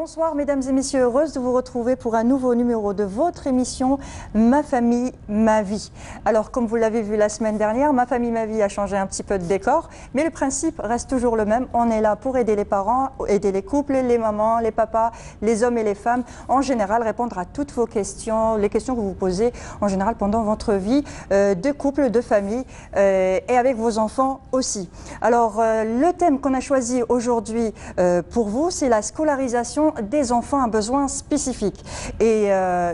Bonsoir mesdames et messieurs, heureuse de vous retrouver pour un nouveau numéro de votre émission Ma famille, ma vie. Alors comme vous l'avez vu la semaine dernière, Ma famille, ma vie a changé un petit peu de décor, mais le principe reste toujours le même. On est là pour aider les parents, aider les couples, les mamans, les papas, les hommes et les femmes, en général répondre à toutes vos questions, les questions que vous posez en général pendant votre vie de couple, de famille et avec vos enfants aussi. Alors le thème qu'on a choisi aujourd'hui pour vous, c'est la scolarisation des enfants à besoins spécifiques. Et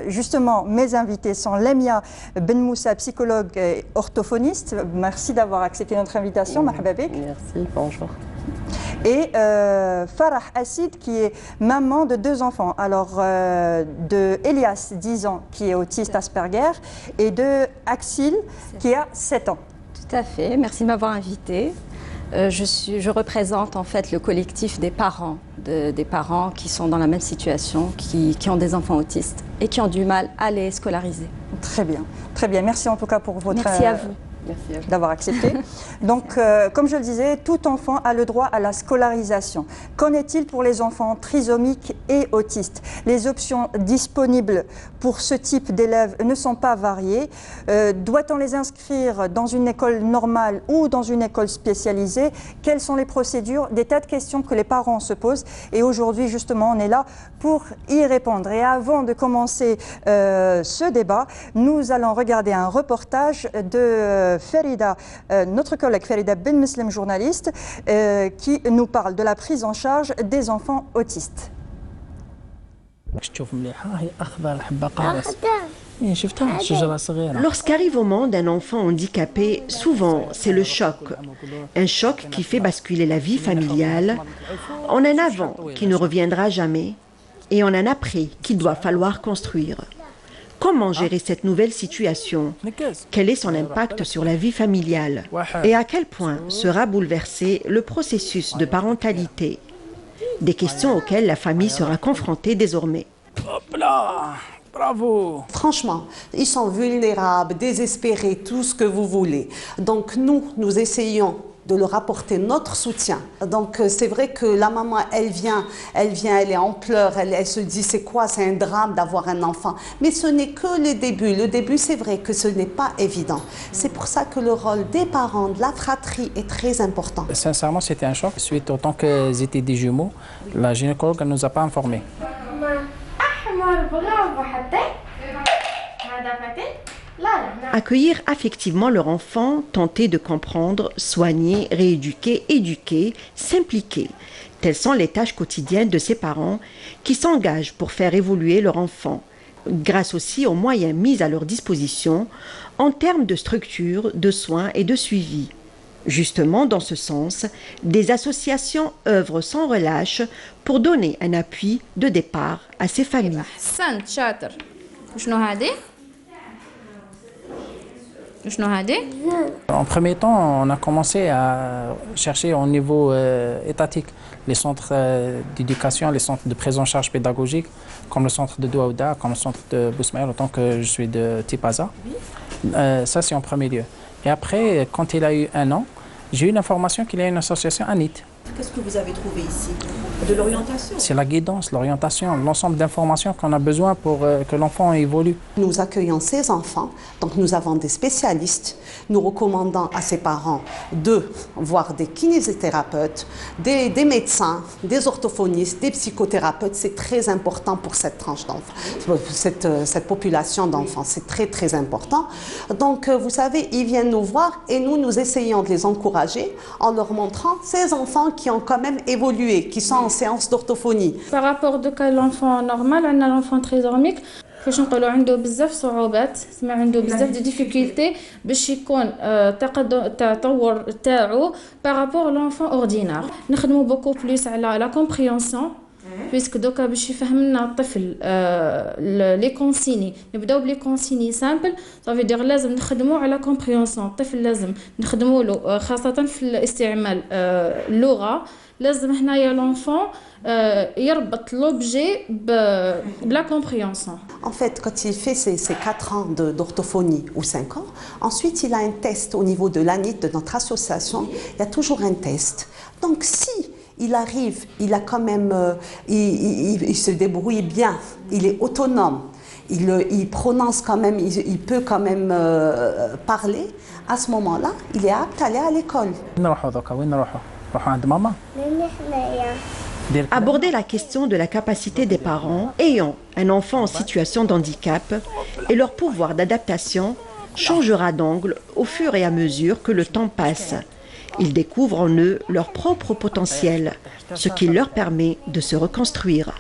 justement, mes invités sont Lamia Ben Moussa, psychologue et orthophoniste. Merci d'avoir accepté notre invitation. Marhaba bik. Merci, bonjour. Et Farah Assid, qui est maman de 2 enfants. Alors, de Elias, 10 ans, qui est autiste Asperger, et de Axil, qui a 7 ans. Tout à fait, merci de m'avoir invitée. Je représente en fait le collectif des parents qui sont dans la même situation, qui ont des enfants autistes et qui ont du mal à les scolariser. Très bien, très bien. Merci en tout cas pour votre... Merci à vous. D'avoir accepté. Donc, comme je le disais, tout enfant a le droit à la scolarisation. Qu'en est-il pour les enfants trisomiques et autistes? Les options disponibles pour ce type d'élèves ne sont pas variées. Doit-on les inscrire dans une école normale ou dans une école spécialisée? Quelles sont les procédures? Des tas de questions que les parents se posent. Et aujourd'hui, justement, on est là pour y répondre. Et avant de commencer ce débat, nous allons regarder un reportage de Farida, notre collègue Farida Ben Muslim, journaliste, qui nous parle de la prise en charge des enfants autistes. Lorsqu'arrive au monde un enfant handicapé, souvent c'est le choc. Un choc qui fait basculer la vie familiale en un avant qui ne reviendra jamais et en un après qu'il doit falloir construire. Comment gérer cette nouvelle situation? Quel est son impact sur la vie familiale? Et à quel point sera bouleversé le processus de parentalité? Des questions auxquelles la famille sera confrontée désormais. Hop là! Bravo! Franchement, ils sont vulnérables, désespérés, tout ce que vous voulez. Donc nous essayons de leur apporter notre soutien. Donc c'est vrai que la maman, elle vient, elle est en pleurs, elle se dit c'est quoi, c'est un drame d'avoir un enfant. Mais ce n'est que le début. Le début, c'est vrai que ce n'est pas évident. C'est pour ça que le rôle des parents, de la fratrie est très important. Sincèrement, c'était un choc. Suite au temps qu'ils étaient des jumeaux, la gynécologue ne nous a pas informés. Accueillir affectivement leur enfant, tenter de comprendre, soigner, rééduquer, éduquer, s'impliquer. Telles sont les tâches quotidiennes de ces parents qui s'engagent pour faire évoluer leur enfant, grâce aussi aux moyens mis à leur disposition en termes de structure, de soins et de suivi. Justement, dans ce sens, des associations œuvrent sans relâche pour donner un appui de départ à ces familles. En premier temps, on a commencé à chercher au niveau étatique les centres d'éducation, les centres de prise en charge pédagogique, comme le centre de Douaouda, comme le centre de Bousmaïl, autant que je suis de Tipaza. Ça, c'est en premier lieu. Et après, quand il a eu 1 an, j'ai eu l'information qu'il y a une association ANIT. Qu'est-ce que vous avez trouvé ici? De l'orientation? C'est la guidance, l'orientation, l'ensemble d'informations qu'on a besoin pour que l'enfant évolue. Nous accueillons ces enfants, donc nous avons des spécialistes. Nous recommandons à ces parents de voir des kinésithérapeutes, des médecins, des orthophonistes, des psychothérapeutes. C'est très important pour cette tranche d'enfants, cette population d'enfants. C'est très, très important. Donc, vous savez, ils viennent nous voir et nous essayons de les encourager en leur montrant ces enfants qui ont quand même évolué, qui sont en séance d'orthophonie. Par rapport à l'enfant normal, on a l'enfant trisomique. كيفاش نقولوا عنده بزاف صعوبات سمع عنده بزاف دي ديفيكولتي باش يكون التطور تاعو بارابور لونفون اوردينار نخدموا بوكو بلوس على لا كومبريونسيون بيسك دوكا باش يفهم لنا الطفل لي كونسيني نبداو بلي كونسيني سامبل صافي دير لازم نخدموا على كومبريونسيون الطفل لازم نخدموا له خاصه في الاستعمال اللغه لازم هنايا لونفون يربط l'objet de la compréhension. En fait, quand il fait ses 4 ans d'orthophonie ou 5 ans, ensuite il a un test au niveau de l'ANIT, de notre association. Il y a toujours un test. Donc si il arrive, il a quand même, il se débrouille bien, il est autonome, il prononce quand même, il peut quand même parler, à ce moment-là, il est apte à aller à l'école. Aborder la question de la capacité des parents ayant un enfant en situation de handicap et leur pouvoir d'adaptation changera d'angle au fur et à mesure que le temps passe. Ils découvrent en eux leur propre potentiel, ce qui leur permet de se reconstruire.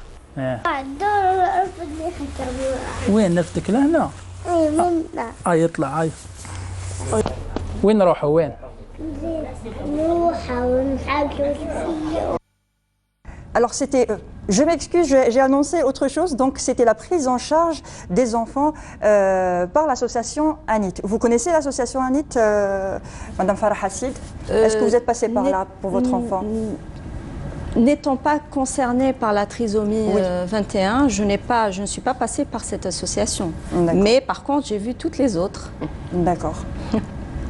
Alors c'était, je m'excuse, j'ai annoncé autre chose, donc c'était la prise en charge des enfants par l'association ANIT. Vous connaissez l'association ANIT, Madame Farah Hassid? Est-ce que vous êtes passée par là pour votre enfant? N'étant pas concernée par la trisomie 21, je ne suis pas passée par cette association. Mais par contre, j'ai vu toutes les autres. D'accord.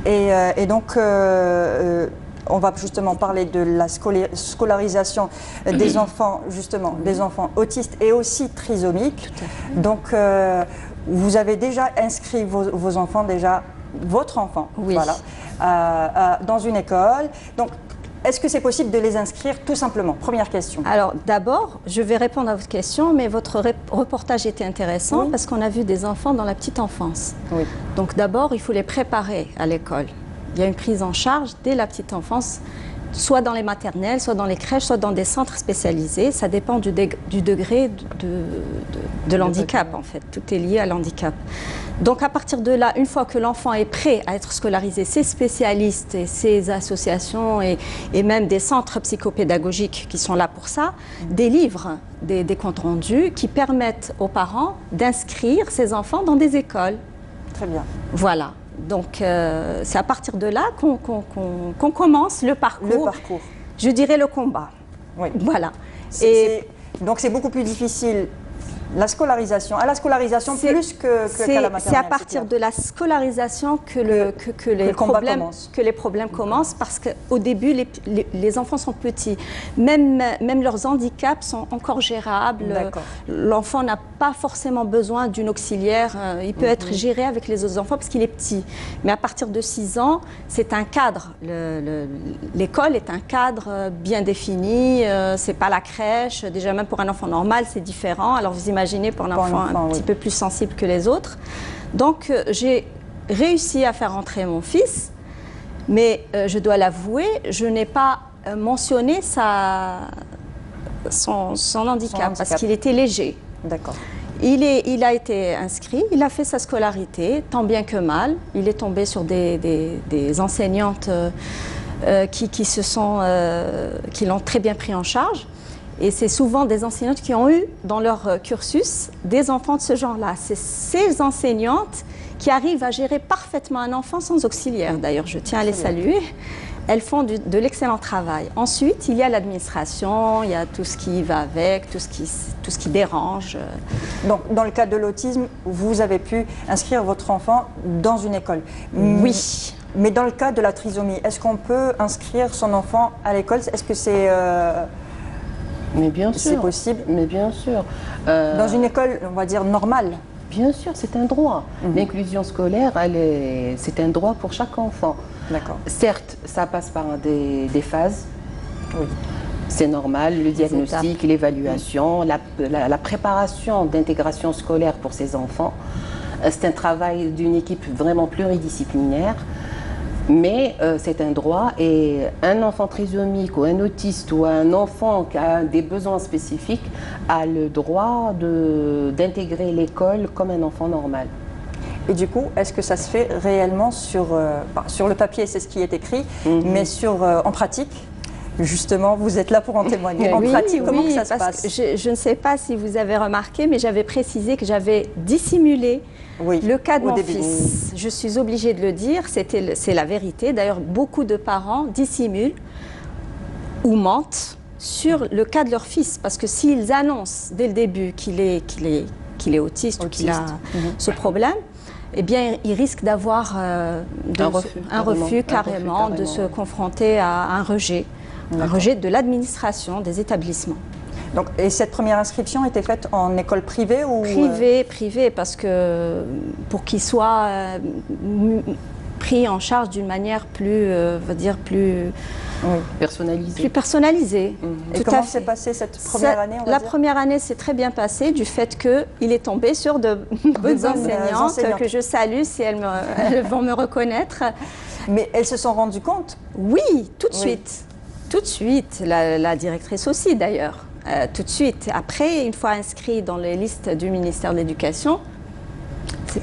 Et donc, on va justement parler de la scolarisation des enfants, justement, des enfants autistes et aussi trisomiques. Donc, vous avez déjà inscrit vos enfants, votre enfant, voilà, dans une école. Donc, est-ce que c'est possible de les inscrire tout simplement? Première question. Alors d'abord, je vais répondre à votre question, mais votre reportage était intéressant parce qu'on a vu des enfants dans la petite enfance. Oui. Donc d'abord, il faut les préparer à l'école. Il y a une prise en charge dès la petite enfance, soit dans les maternelles, soit dans les crèches, soit dans des centres spécialisés. Ça dépend du degré de l'handicap en fait. Tout est lié à l'handicap. Donc à partir de là, une fois que l'enfant est prêt à être scolarisé, ces spécialistes et ces associations et même des centres psychopédagogiques qui sont là pour ça, délivrent des comptes rendus qui permettent aux parents d'inscrire ces enfants dans des écoles. Très bien. Voilà. Donc c'est à partir de là qu'on commence le parcours. Le parcours. Je dirais le combat. Oui. Voilà. Donc c'est beaucoup plus difficile. La scolarisation, à la scolarisation plus qu'à la maternelle. C'est à partir de la scolarisation que les problèmes commencent parce qu'au début, les enfants sont petits. Même leurs handicaps sont encore gérables. L'enfant n'a pas forcément besoin d'une auxiliaire. Il peut être géré avec les autres enfants parce qu'il est petit. Mais à partir de 6 ans, c'est un cadre. L'école est un cadre bien défini. C'est pas la crèche. Déjà, même pour un enfant normal, c'est différent. Alors, vous imaginez pour un enfant un petit peu plus sensible que les autres. Donc, j'ai réussi à faire entrer mon fils, mais je dois l'avouer, je n'ai pas mentionné son handicap parce qu'il était léger. D'accord. Il a été inscrit, il a fait sa scolarité, tant bien que mal. Il est tombé sur des enseignantes qui l'ont très bien pris en charge. Et c'est souvent des enseignantes qui ont eu dans leur cursus des enfants de ce genre-là. C'est ces enseignantes qui arrivent à gérer parfaitement un enfant sans auxiliaire. D'ailleurs, je tiens à les saluer. Elles font de l'excellent travail. Ensuite, il y a l'administration, il y a tout ce qui va avec, tout ce qui dérange. Donc, dans le cas de l'autisme, vous avez pu inscrire votre enfant dans une école. Oui. Mais dans le cas de la trisomie, est-ce qu'on peut inscrire son enfant à l'école? Est-ce que c'est... Mais bien sûr. C'est possible. Mais bien sûr. Dans une école, on va dire, normale. Bien sûr, c'est un droit. L'inclusion scolaire, c'est un droit pour chaque enfant. D'accord. Certes, ça passe par des phases. Oui. C'est normal, le diagnostic, l'évaluation, la préparation d'intégration scolaire pour ces enfants. C'est un travail d'une équipe vraiment pluridisciplinaire. Mais c'est un droit et un enfant trisomique ou un autiste ou un enfant qui a des besoins spécifiques a le droit d'intégrer l'école comme un enfant normal. Et du coup, est-ce que ça se fait réellement sur le papier, c'est ce qui est écrit, mais en pratique? Justement, vous êtes là pour en témoigner. En pratique, comment ça se passe? Je ne sais pas si vous avez remarqué, mais j'avais précisé que j'avais dissimulé le cas de mon fils. Je suis obligée de le dire, c'est la vérité. D'ailleurs, beaucoup de parents dissimulent ou mentent sur le cas de leur fils. Parce que s'ils annoncent dès le début qu'il est autiste ou qu'il a ce problème, eh bien, ils risquent d'avoir un refus carrément, de se confronter à un rejet. Un rejet de l'administration des établissements. Donc, et cette première inscription était faite en école privée ou Privée, parce que pour qu'il soit pris en charge d'une manière plus, personnalisée. Plus personnalisée. Et comment s'est passée cette première année, on va dire ? Première année s'est très bien passée du fait qu'il est tombé sur de bonnes enseignantes que je salue si elles vont me reconnaître. Mais elles se sont rendues compte ? Oui, tout de suite. Tout de suite. La directrice aussi d'ailleurs. Tout de suite. Après, une fois inscrit dans les listes du ministère de l'Éducation,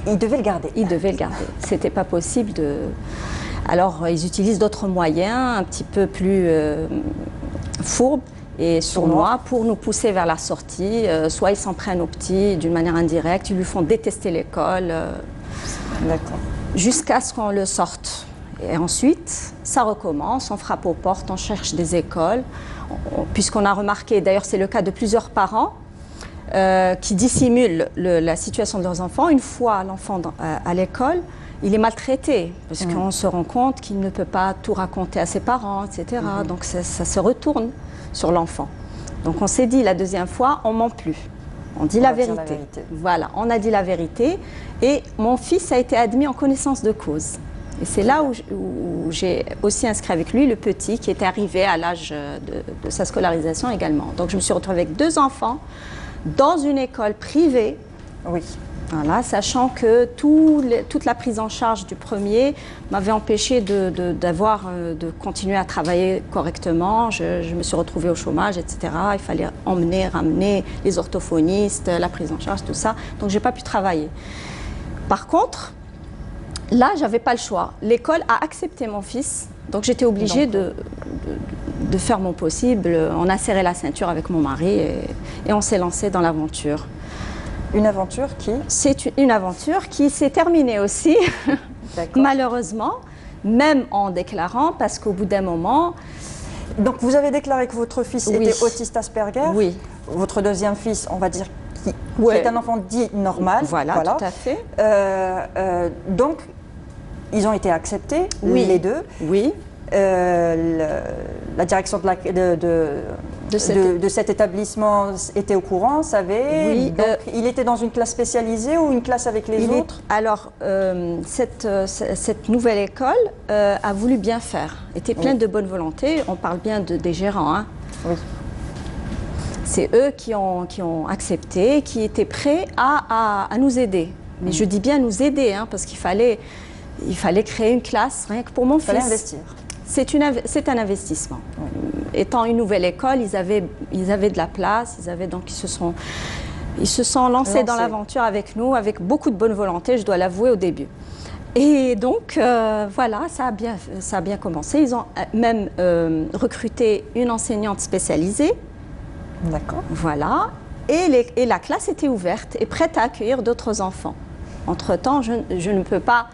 ils devaient le garder. Ils devaient le garder. C'était pas possible de... Alors, ils utilisent d'autres moyens un petit peu plus fourbes et sournois pour nous pousser vers la sortie. Soit ils s'en prennent au petit d'une manière indirecte, ils lui font détester l'école. D'accord. Jusqu'à ce qu'on le sorte. Et ensuite, ça recommence, on frappe aux portes, on cherche des écoles. Puisqu'on a remarqué, d'ailleurs c'est le cas de plusieurs parents, qui dissimulent la situation de leurs enfants. Une fois l'enfant à l'école, il est maltraité, parce qu'on se rend compte qu'il ne peut pas tout raconter à ses parents, etc. Donc ça se retourne sur l'enfant. Donc on s'est dit la deuxième fois, on ne ment plus. On dit la vérité. Voilà, on a dit la vérité. Et mon fils a été admis en connaissance de cause. Et c'est là où j'ai aussi inscrit avec lui le petit qui était arrivé à l'âge de sa scolarisation également. Donc je me suis retrouvée avec 2 enfants dans une école privée. Oui. Voilà, sachant que toute la prise en charge du premier m'avait empêché de continuer à travailler correctement. Je me suis retrouvée au chômage, etc. Il fallait ramener les orthophonistes, la prise en charge, tout ça. Donc je n'ai pas pu travailler. Par contre, là, je n'avais pas le choix. L'école a accepté mon fils, donc j'étais obligée de faire mon possible. On a serré la ceinture avec mon mari et on s'est lancé dans l'aventure. Une aventure qui ? C'est une aventure qui s'est terminée aussi, malheureusement, même en déclarant, parce qu'au bout d'un moment... Donc vous avez déclaré que votre fils était autiste Asperger. Oui. Votre deuxième fils, on va dire, qui est un enfant dit normal. Voilà, tout à fait. Donc, ils ont été acceptés, les deux. Oui. La direction de cet établissement était au courant, savait. Oui, donc, il était dans une classe spécialisée ou une classe avec les autres ? Alors, cette nouvelle école a voulu bien faire, était pleine de bonne volonté. On parle bien des gérants. Hein. Oui. C'est eux qui ont accepté, qui étaient prêts à nous aider. Mais je dis bien nous aider, hein, parce qu'il fallait créer une classe, rien que pour mon fils. Il fallait investir. C'est un investissement. Étant une nouvelle école, ils avaient de la place, ils se sont lancés dans l'aventure avec nous, avec beaucoup de bonne volonté, je dois l'avouer au début. Et donc, voilà, ça a bien commencé. Ils ont même recruté une enseignante spécialisée. D'accord. Voilà. Et la classe était ouverte et prête à accueillir d'autres enfants. Entre-temps, je ne peux pas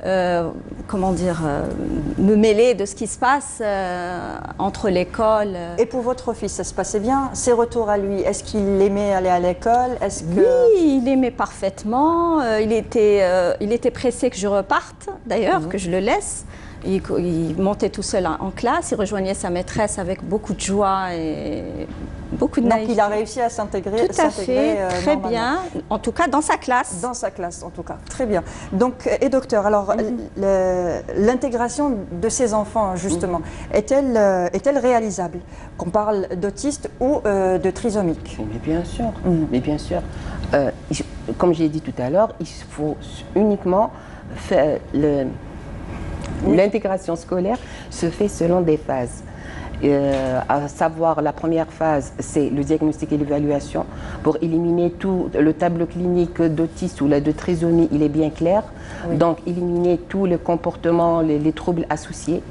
me mêler de ce qui se passe entre l'école. Et pour votre fils, ça se passait bien? Ses retours à lui, est-ce qu'il aimait aller à l'école? Oui, il aimait parfaitement. Il était pressé que je reparte, d'ailleurs, que je le laisse. Il montait tout seul en classe, il rejoignait sa maîtresse avec beaucoup de joie et beaucoup de naïveté. Donc il a réussi à s'intégrer. Tout à fait, très bien. En tout cas, dans sa classe. Dans sa classe, en tout cas. Très bien. Donc, et docteur, alors l'intégration de ces enfants, justement, est-elle réalisable? Qu'on parle d'autiste ou de trisomique? Mais bien sûr, mais bien sûr. Comme j'ai dit tout à l'heure, il faut uniquement faire l'intégration scolaire se fait selon des phases. À savoir, la première phase, c'est le diagnostic et l'évaluation. Pour éliminer tout le tableau clinique d'autisme ou de trisomie, il est bien clair. Oui. Donc, éliminer tous les comportements, les troubles associés.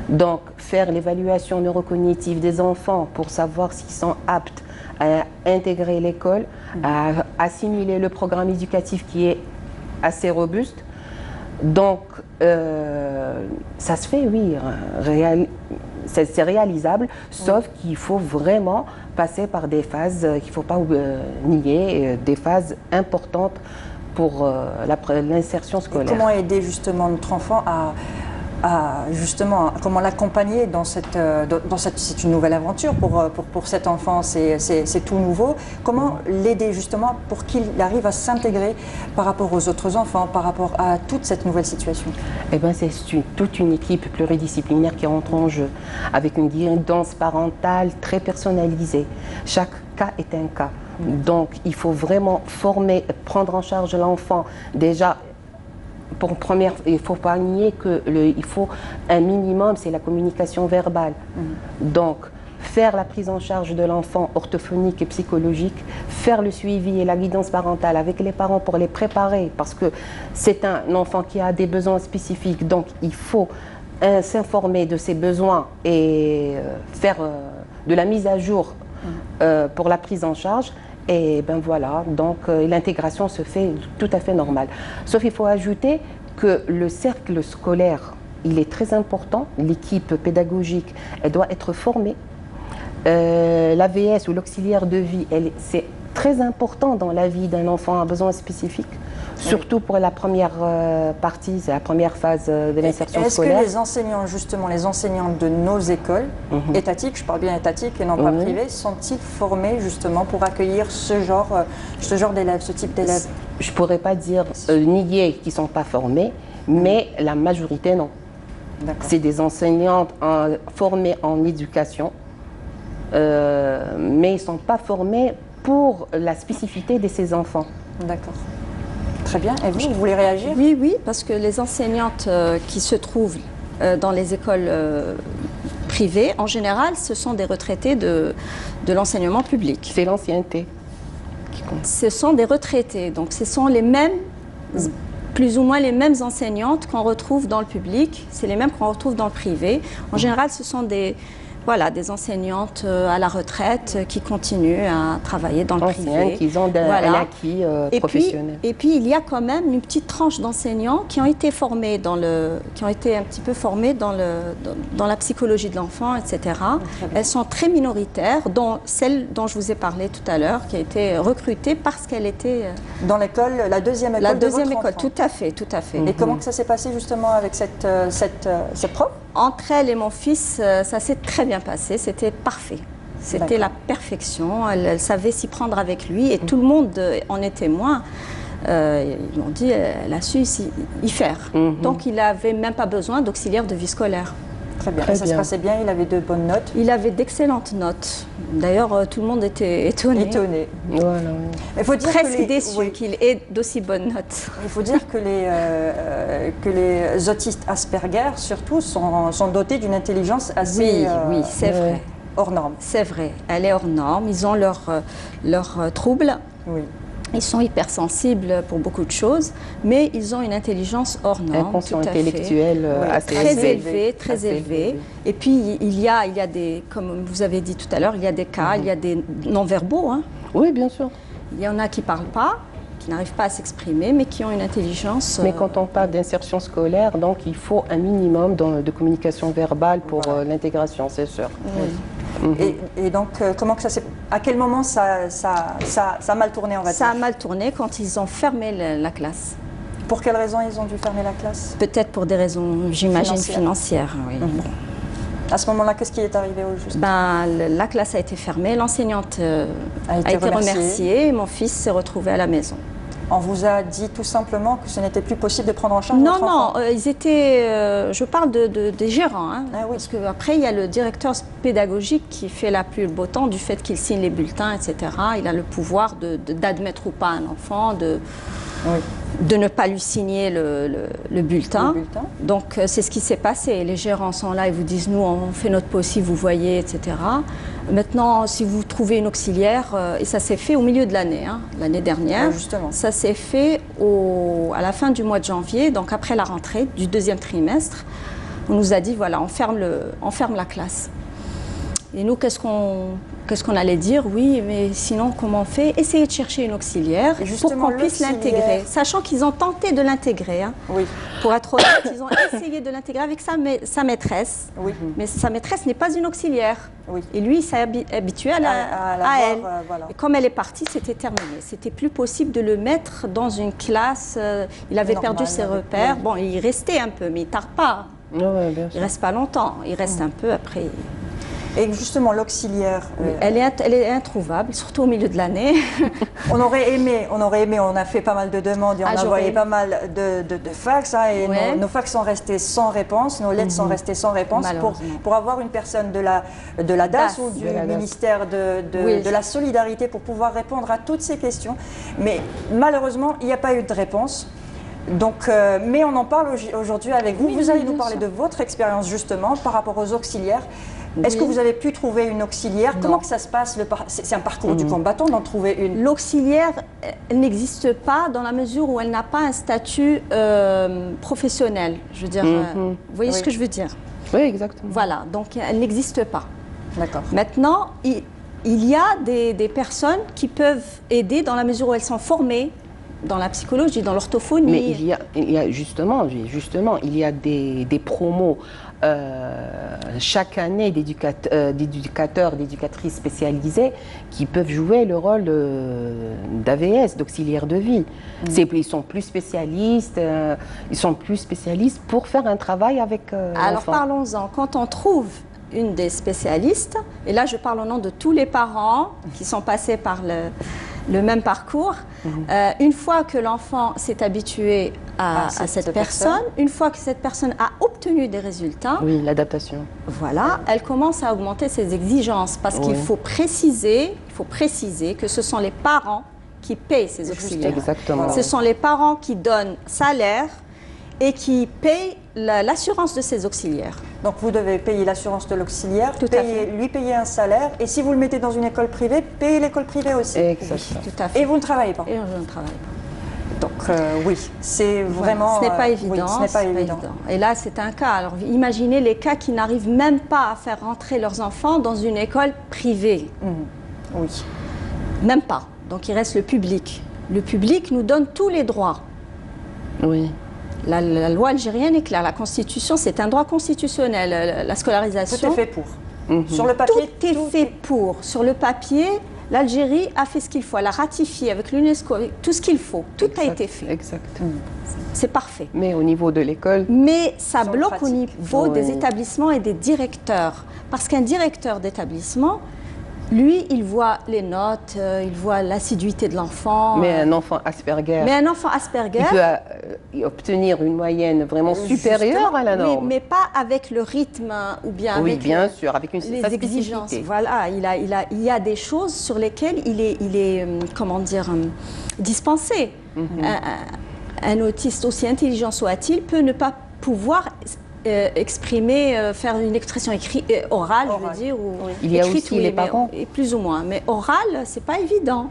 Donc, faire l'évaluation neurocognitive des enfants pour savoir s'ils sont aptes à intégrer l'école, à assimiler le programme éducatif qui est assez robuste. Donc, ça se fait, oui, c'est réalisable, sauf qu'il faut vraiment passer par des phases qu'il ne faut pas nier, des phases importantes pour l'insertion scolaire. Et comment aider justement notre enfant justement, comment l'accompagner dans cette, c'est une nouvelle aventure pour cet enfant, c'est tout nouveau. Comment l'aider justement pour qu'il arrive à s'intégrer par rapport aux autres enfants, par rapport à toute cette nouvelle situation? Eh bien, c'est toute une équipe pluridisciplinaire qui rentre en jeu, avec une guidance parentale très personnalisée. Chaque cas est un cas. Donc, il faut vraiment former, prendre en charge l'enfant. Déjà, il ne faut pas nier qu'il faut un minimum, c'est la communication verbale. Donc, faire la prise en charge de l'enfant orthophonique et psychologique, faire le suivi et la guidance parentale avec les parents pour les préparer, parce que c'est un enfant qui a des besoins spécifiques, donc il faut s'informer de ses besoins et faire de la mise à jour pour la prise en charge. Et ben voilà, donc l'intégration se fait tout à fait normal. Sauf qu'il faut ajouter que le cercle scolaire, il est très important. L'équipe pédagogique, elle doit être formée. L'AVS ou l'auxiliaire de vie, c'est très important dans la vie d'un enfant à besoin spécifique. Surtout pour la première partie, c'est la première phase de l'insertion scolaire. Est-ce que les enseignants, justement, les enseignants de nos écoles étatiques, je parle bien étatiques et non pas privées, sont-ils formés justement pour accueillir ce genre d'élèves, ce type d'élèves? Je ne pourrais pas dire nier qu'ils ne sont pas formés, mais la majorité non. C'est des enseignantes formées en éducation, mais ils ne sont pas formés pour la spécificité de ces enfants. D'accord. Très bien. Et vous voulez réagir? Oui, oui, parce que les enseignantes qui se trouvent dans les écoles privées, en général, ce sont des retraités de l'enseignement public. C'est l'ancienneté qui compte. Ce sont des retraités, donc ce sont les mêmes, plus ou moins les mêmes enseignantes qu'on retrouve dans le public, c'est les mêmes qu'on retrouve dans le privé. En général, ce sont des enseignantes à la retraite qui continuent à travailler dans le privé. Qui ont un acquis professionnel. Et puis, il y a quand même une petite tranche d'enseignants qui ont été formés qui ont été un petit peu formés dans la psychologie de l'enfant, etc. Elles sont très minoritaires, dont celle dont je vous ai parlé tout à l'heure, qui a été recrutée parce qu'elle était... Dans l'école, la deuxième école de votre enfant. Tout à fait, tout à fait. Et comment que ça s'est passé justement avec cette prof? Entre elle et mon fils, ça s'est très bien passé, c'était parfait. C'était la perfection, elle savait s'y prendre avec lui et tout le monde en est témoin. Ils m'ont dit, elle a su y faire. Donc il n'avait même pas besoin d'auxiliaire de vie scolaire. Très bien. Et ça se passait bien, il avait de bonnes notes? Il avait d'excellentes notes. D'ailleurs, tout le monde était étonné. Voilà. Il faut dire presque déçu qu'il ait d'aussi bonnes notes. Il faut dire que les autistes Asperger, surtout, sont dotés d'une intelligence assez oui, c'est vrai. Hors norme. C'est vrai, elle est hors norme. Ils ont leurs troubles. Oui. Ils sont hypersensibles pour beaucoup de choses, mais ils ont une intelligence hors norme. Un quotient intellectuel assez élevé, très élevé. Et puis, il y a des, comme vous avez dit tout à l'heure, il y a des cas, il y a des non-verbaux. Hein. Oui, bien sûr. Il y en a qui ne parlent pas, qui n'arrivent pas à s'exprimer, mais qui ont une intelligence... Mais quand on parle d'insertion scolaire, donc il faut un minimum de communication verbale pour l'intégration, c'est sûr. Oui. Et donc, à quel moment ça a mal tourné, on va dire? Ça a mal tourné quand ils ont fermé la classe. Pour quelles raisons ils ont dû fermer la classe? Peut-être pour des raisons, j'imagine, financières. Oui. À ce moment-là, qu'est-ce qui est arrivé au juste? La classe a été fermée, l'enseignante a été remerciée et mon fils s'est retrouvé à la maison. On vous a dit tout simplement que ce n'était plus possible de prendre en charge votre enfant? Non, ils étaient... je parle des gérants, hein, parce qu'après, il y a le directeur pédagogique qui fait la pluie et le beau temps du fait qu'il signe les bulletins, etc. Il a le pouvoir d'admettre ou pas un enfant, de ne pas lui signer le bulletin. Donc, c'est ce qui s'est passé. Les gérants sont là et vous disent, nous, on fait notre possible, vous voyez, etc. Maintenant, si vous trouvez une auxiliaire, et ça s'est fait au milieu de l'année, hein, l'année dernière, ça s'est fait à la fin du mois de janvier, donc après la rentrée du deuxième trimestre, on nous a dit, voilà, on ferme la classe. Et nous, qu'est-ce qu'on allait dire? Oui, mais sinon, comment on fait? Essayez de chercher une auxiliaire pour qu'on puisse l'intégrer. Sachant qu'ils ont tenté de l'intégrer. Hein. Oui. Pour être honnête, ils ont essayé de l'intégrer avec sa maîtresse. Oui. Mais sa maîtresse n'est pas une auxiliaire. Oui. Et lui, il s'est habitué à elle. Voilà. Et comme elle est partie, c'était terminé. C'était plus possible de le mettre dans une classe. Il avait perdu ses repères. Bon, il restait un peu, mais il ne tarde pas. Ouais, bien sûr. Il ne reste pas longtemps, il reste un peu après. Et justement, l'auxiliaire... Elle est introuvable, surtout au milieu de l'année. on aurait aimé, on a fait pas mal de demandes et on a envoyé pas mal de fax, hein, et nos fax sont restés sans réponse, nos lettres sont restées sans réponse pour avoir une personne de la DAS ou du ministère de la Solidarité pour pouvoir répondre à toutes ces questions. Mais malheureusement, il n'y a pas eu de réponse. Donc, mais on en parle aujourd'hui avec vous. Vous allez nous parler de votre expérience justement par rapport aux auxiliaires. Est-ce que vous avez pu trouver une auxiliaire? Comment que ça se passe? C'est un parcours du combattant d'en trouver une. L'auxiliaire n'existe pas dans la mesure où elle n'a pas un statut professionnel. Je veux dire, vous voyez ce que je veux dire? Oui, exactement. Voilà, donc elle n'existe pas. D'accord. Maintenant, il y a des personnes qui peuvent aider dans la mesure où elles sont formées dans la psychologie, dans l'orthophonie. Mais il y a justement, il y a des promos chaque année d'éducateurs, d'éducatrices spécialisés qui peuvent jouer le rôle d'AVS, d'auxiliaire de vie. Ils sont plus spécialistes, pour faire un travail avec Alors parlons-en. Quand on trouve une des spécialistes, et là je parle au nom de tous les parents qui sont passés par le même parcours, une fois que l'enfant s'est habitué à cette personne, une fois que cette personne a obtenu des résultats, oui, l'adaptation. Voilà, elle commence à augmenter ses exigences parce qu'il faut préciser que ce sont les parents qui payent ces auxiliaires. Exactement. Ce sont les parents qui donnent salaire et qui payent l'assurance de ces auxiliaires. Donc vous devez payer l'assurance de l'auxiliaire, lui payer un salaire, et si vous le mettez dans une école privée, payer l'école privée aussi. Exactement. Oui, tout à fait. Et vous ne travaillez pas. Et je ne travaille pas. Donc oui, c'est vraiment... Ce n'est pas évident. Oui, ce n'est pas évident. Et là, c'est un cas. Alors imaginez les cas qui n'arrivent même pas à faire rentrer leurs enfants dans une école privée. Oui. Même pas. Donc il reste le public. Le public nous donne tous les droits. Oui. La loi algérienne est claire. La Constitution, c'est un droit constitutionnel. La scolarisation... Tout est fait pour. Sur le papier... Tout est fait pour. Sur le papier, l'Algérie a fait ce qu'il faut. Elle a ratifié avec l'UNESCO, avec tout ce qu'il faut. Tout a été fait. Exact. C'est parfait. Mais au niveau de l'école... Mais ça bloque au niveau des établissements et des directeurs. Parce qu'un directeur d'établissement... Lui, il voit les notes, il voit l'assiduité de l'enfant. Mais un enfant Asperger... il peut obtenir une moyenne vraiment supérieure à la norme. Oui, mais pas avec le rythme ou bien avec bien sûr, avec les exigences. Voilà, il y a des choses sur lesquelles il est comment dire, dispensé. Un autiste, aussi intelligent soit-il, peut ne pas pouvoir... exprimer, faire une expression orale, je veux dire, ou il y a écrite, aussi les parents, plus ou moins, mais orale, c'est pas évident.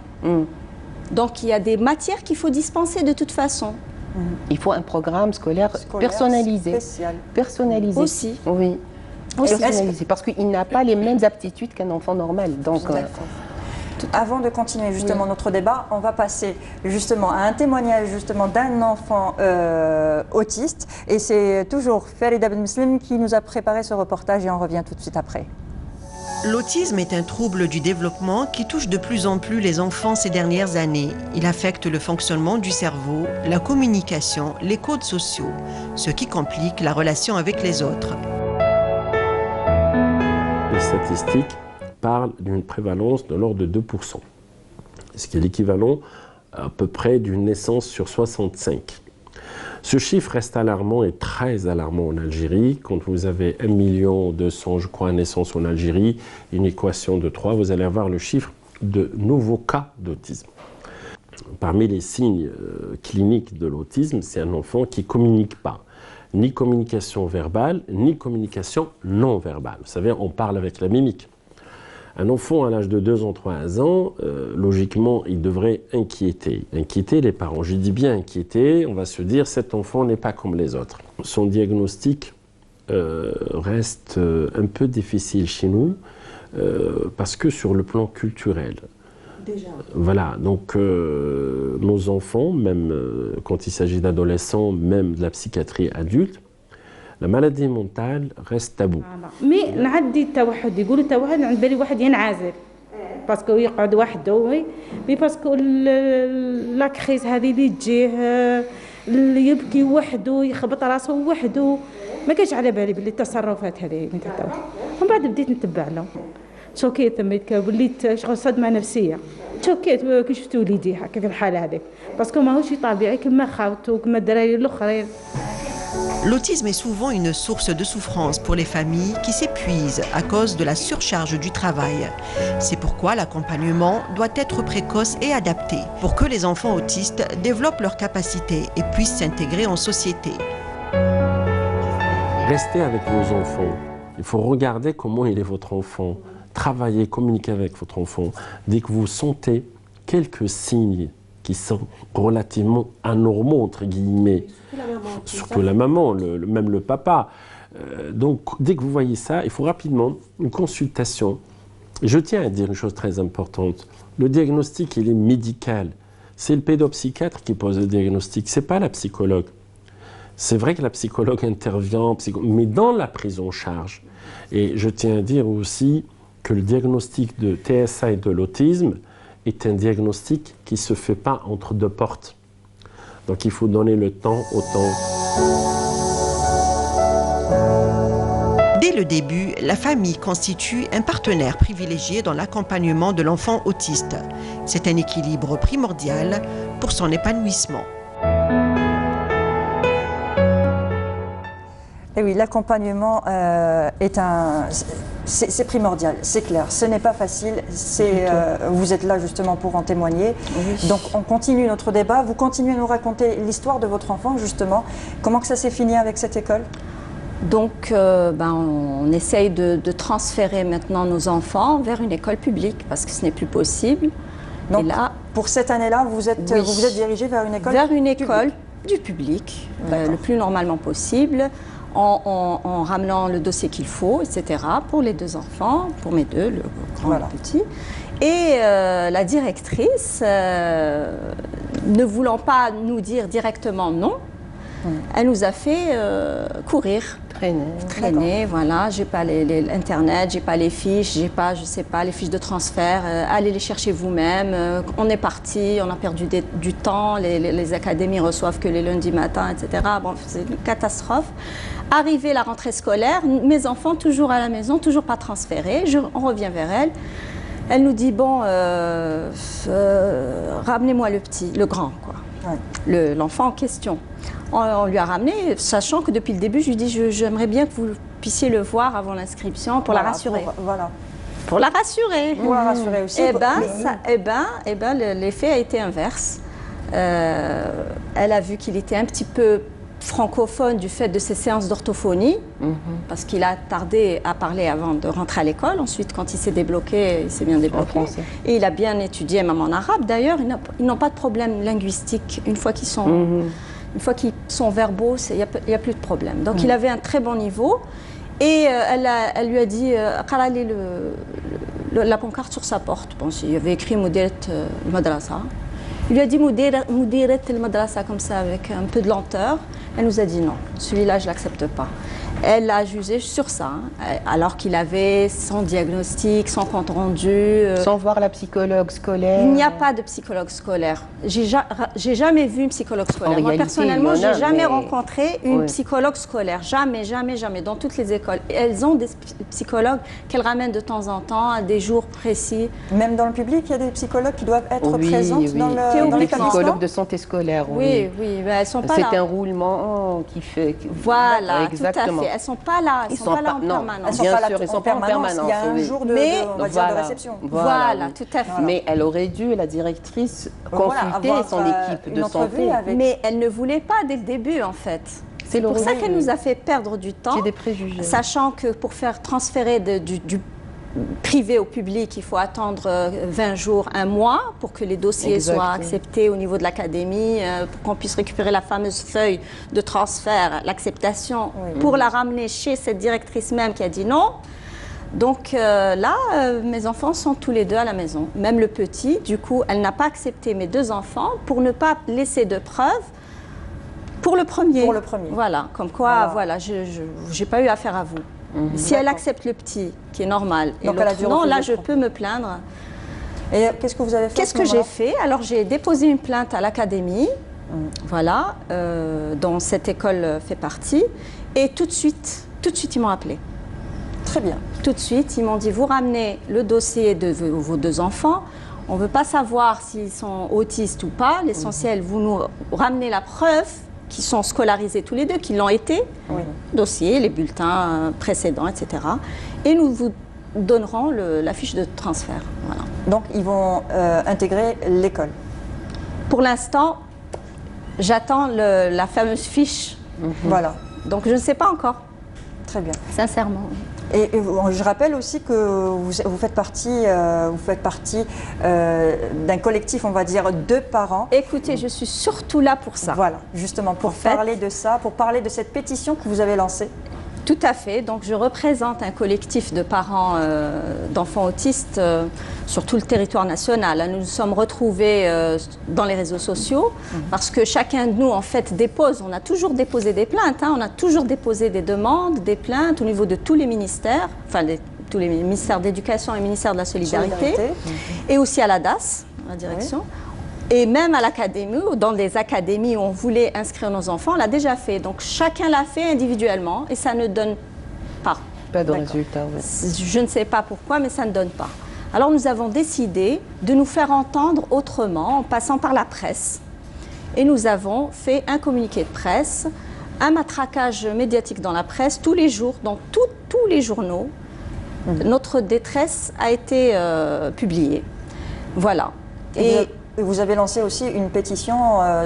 Donc il y a des matières qu'il faut dispenser de toute façon. Il faut un programme scolaire personnalisé, personnalisé aussi. Oui, personnalisé, parce qu'il n'a pas les mêmes aptitudes qu'un enfant normal. Donc avant de continuer justement notre débat, on va passer justement à un témoignage justement d'un enfant autiste, et c'est toujours Farida Ben Muslim qui nous a préparé ce reportage, et on revient tout de suite après. L'autisme est un trouble du développement qui touche de plus en plus les enfants ces dernières années. Il affecte le fonctionnement du cerveau, la communication, les codes sociaux, ce qui complique la relation avec les autres. Les statistiques parle d'une prévalence de l'ordre de 2%, ce qui est l'équivalent à peu près d'une naissance sur 65. Ce chiffre reste alarmant et très alarmant en Algérie. Quand vous avez 1 200 000, je crois, naissances en Algérie, une équation de 3, vous allez avoir le chiffre de nouveaux cas d'autisme. Parmi les signes cliniques de l'autisme, c'est un enfant qui ne communique pas. Ni communication verbale, ni communication non verbale. Vous savez, on parle avec la mimique. Un enfant à l'âge de 2 ans, 3 ans, logiquement, il devrait inquiéter les parents. Je dis bien inquiéter, on va se dire cet enfant n'est pas comme les autres. Son diagnostic reste un peu difficile chez nous parce que sur le plan culturel, voilà, donc nos enfants, même quand il s'agit d'adolescents, même de la psychiatrie adulte, la maladie mentale reste tabou. مي نعدي التوحد يقولوا التوحد عند بالي واحد ينعزل باسكو يقعد وحده مي باسكو لا كريز هذه اللي تجيه اللي يبكي وحده يخبط راسه وحده ما كانش على بالي باللي التصرفات هذه بنت التوحد. ومن بعد بديت نتبع له تشوكيت لما وليت شغل صدمه نفسيه تشوكيت كي شفت وليدي هكا في الحاله هذيك باسكو ماهوش طبيعي كما خاوته كما الدراري الاخرين. L'autisme est souvent une source de souffrance pour les familles qui s'épuisent à cause de la surcharge du travail. C'est pourquoi l'accompagnement doit être précoce et adapté pour que les enfants autistes développent leurs capacités et puissent s'intégrer en société. Restez avec vos enfants. Il faut regarder comment il est votre enfant. Travailler, communiquer avec votre enfant. Dès que vous sentez quelques signes qui sont relativement anormaux, entre guillemets, surtout la maman, même le papa. Donc, dès que vous voyez ça, il faut rapidement une consultation. Je tiens à dire une chose très importante. Le diagnostic, il est médical. C'est le pédopsychiatre qui pose le diagnostic, ce n'est pas la psychologue. C'est vrai que la psychologue intervient, mais dans la prise en charge. Et je tiens à dire aussi que le diagnostic de TSA et de l'autisme est un diagnostic qui ne se fait pas entre deux portes. Donc il faut donner le temps au temps. Dès le début, la famille constitue un partenaire privilégié dans l'accompagnement de l'enfant autiste. C'est un équilibre primordial pour son épanouissement. Et oui, l'accompagnement c'est primordial, c'est clair. Ce n'est pas facile. Vous êtes là justement pour en témoigner. Oui. Donc on continue notre débat. Vous continuez à nous raconter l'histoire de votre enfant justement. Comment que ça s'est fini avec cette école? Donc on essaye de transférer maintenant nos enfants vers une école publique parce que ce n'est plus possible. Donc et là, pour cette année-là, vous vous êtes dirigé vers une école du public, le plus normalement possible. En ramenant le dossier qu'il faut, etc., pour les deux enfants, pour mes deux, le grand et le petit. Et la directrice, ne voulant pas nous dire directement non, elle nous a fait courir. Traîner, voilà. J'ai pas l'internet, j'ai pas les fiches, j'ai pas, je sais pas, les fiches de transfert. Allez les chercher vous-même. On est parti, on a perdu du temps. Les académies reçoivent que les lundis matins, etc. Bon, c'est une catastrophe. Arrivé la rentrée scolaire, mes enfants toujours à la maison, toujours pas transférés. On revient vers elle. Elle nous dit bon, ramenez-moi le petit, le grand, quoi. Ouais. L'enfant en question. On lui a ramené, sachant que depuis le début, je lui dis j'aimerais bien que vous puissiez le voir avant l'inscription pour la rassurer. Pour la rassurer. Pour la rassurer aussi. L'effet a été inverse. Elle a vu qu'il était un petit peu francophone du fait de ses séances d'orthophonie, parce qu'il a tardé à parler avant de rentrer à l'école. Ensuite, quand il s'est débloqué, il s'est bien débloqué. Et il a bien étudié, même en arabe. D'ailleurs, ils n'ont pas de problème linguistique une fois qu'ils sont... Une fois qu'ils sont verbaux, il n'y a plus de problème. Donc il avait un très bon niveau. Et elle lui a dit, la pancarte sur sa porte. Bon, il y avait écrit Moudirat al-Madrasa. Il lui a dit Moudirat al-Madrasa comme ça, avec un peu de lenteur. Elle nous a dit non, celui-là je ne l'accepte pas. Elle a jugé sur ça, alors qu'il avait son diagnostic, son compte rendu. Sans voir la psychologue scolaire. Il n'y a pas de psychologue scolaire. J'ai jamais vu une psychologue scolaire. Moi, personnellement, je n'ai jamais rencontré une psychologue scolaire. Jamais, jamais, jamais. Dans toutes les écoles. Elles ont des psychologues qu'elles ramènent de temps en temps à des jours précis. Même dans le public, il y a des psychologues qui doivent être présentes dans les psychologues de santé scolaire. Oui, mais elles sont pas là. C'est un roulement qui fait. Voilà, exactement. Tout à fait. Elles ne sont pas là. Elles ne sont pas là en permanence. Bien sûr, elles ne sont pas en permanence. Il y a un jour de réception. Voilà, tout à fait. Mais elle aurait dû, la directrice, consulter son équipe de santé. Mais elle ne voulait pas dès le début, en fait. C'est pour ça qu'elle nous a fait perdre du temps. Des préjugés. Sachant que pour faire transférer du privé au public, il faut attendre 20 jours, un mois, pour que les dossiers soient acceptés au niveau de l'académie, pour qu'on puisse récupérer la fameuse feuille de transfert, l'acceptation, pour la ramener chez cette directrice même qui a dit non. Donc là, mes enfants sont tous les deux à la maison. Même le petit, du coup, elle n'a pas accepté mes deux enfants pour ne pas laisser de preuves pour le premier. Pour le premier. Voilà, comme quoi, voilà, je n'ai pas eu affaire à vous. Si elle accepte le petit, qui est normal, et l'autre non, là je peux me plaindre. Et qu'est-ce que vous avez fait? Qu'est-ce que j'ai fait? Alors j'ai déposé une plainte à l'académie Voilà, dont cette école fait partie. Et tout de suite, ils m'ont appelé. Très bien. Tout de suite, ils m'ont dit, vous ramenez le dossier de vos 2 enfants. On ne veut pas savoir s'ils sont autistes ou pas. L'essentiel, vous nous ramenez la preuve qu'ils sont scolarisés tous les 2, qu'ils l'ont été. Dossier, les bulletins précédents, etc. Et nous vous donnerons la fiche de transfert. Voilà. Donc, ils vont intégrer l'école. Pour l'instant, j'attends la fameuse fiche. Voilà. Donc, je ne sais pas encore. Très bien. Sincèrement. Et je rappelle aussi que vous faites partie, d'un collectif, on va dire, de parents. Écoutez, je suis surtout là pour ça. Voilà, justement, pour parler de ça, pour parler de cette pétition que vous avez lancée. Tout à fait. Donc, je représente un collectif de parents d'enfants autistes sur tout le territoire national. Nous nous sommes retrouvés dans les réseaux sociaux parce que chacun de nous, en fait, dépose. On a toujours déposé des plaintes. On a toujours déposé des demandes, des plaintes au niveau de tous les ministères, enfin, tous les ministères d'éducation et ministère de la solidarité. Et aussi à la DAS, la direction. Et même à l'académie, ou dans des académies où on voulait inscrire nos enfants, on l'a déjà fait. Donc chacun l'a fait individuellement et ça ne donne pas. Pas de résultat. Je ne sais pas pourquoi, mais ça ne donne pas. Alors nous avons décidé de nous faire entendre autrement en passant par la presse. Et nous avons fait un communiqué de presse, un matraquage médiatique dans la presse, tous les jours, dans tous les journaux. Notre détresse a été publiée. Voilà. Et vous avez lancé aussi une pétition